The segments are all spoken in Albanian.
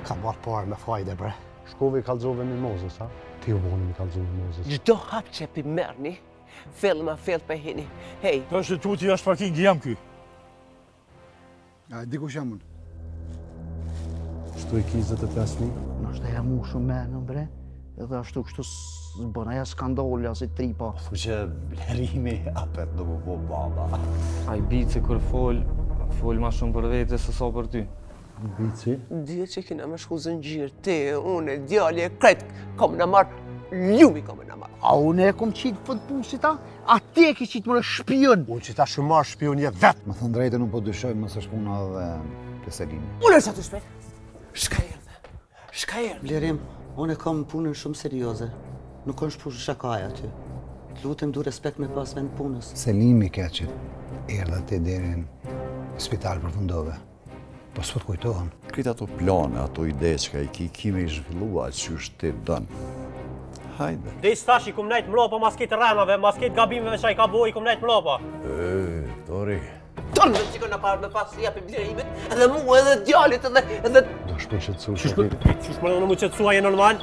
Ka marrë parë me fajde, bre. Shkove i kalzove Mimozës, ha? Ti u boni mi kalzove Mimozës. Çdo hap që pi merrni, fill ma fill për hini. Hej. Është tuti është parkingi jam ky. A, di kush jam unë? Shtu i 25.000. Në është e jam u shumë menë, bre. Edhe ashtu kështu bëna ja skandolja si tripa. Thu që blerimi apet do më po baba. Ai bici kur fol ma shumë për vete se sa për ty. Bici? Dje që kina me shku zëngjirë, ti, unë, djali e kretë, kom në marrë, ljumi kom në marrë. A unë e kom qitë fëtë pusita, a ti e ki qitë më në shpion. Unë që ta shumar shpionje vetë. Më thënë drejtë nuk po dyshoj mësë është puna dhe Peselini. Unë e sa të shpet? Shka erdhe? Shka erdhe? Blerim, unë e kam punën shumë serioze. Nuk është punë shakaj aty. Lutem du respekt me pas vend punës. Selimi keqit, erdhe te deri në spital përfundove. Po s'po të kujtohen. Këtë ato plane, ato ide që ka i kime i zhvillua që është ti dënë. Hajde. Dhe i stash i kum nejt mlopa mas këtë rrenave, mas këtë gabimeve që i ka boj i kum nejt mlopa. Tori. Tonë dhe që këna parë me pas të japi blerimit, edhe mu edhe djalit edhe... Do shpërqetësu Qysh më në mu qëtësua e normal?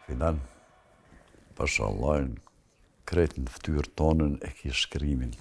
Fidan, pasha Allahën, kretë në ftyrë tonën e ki shkrimin.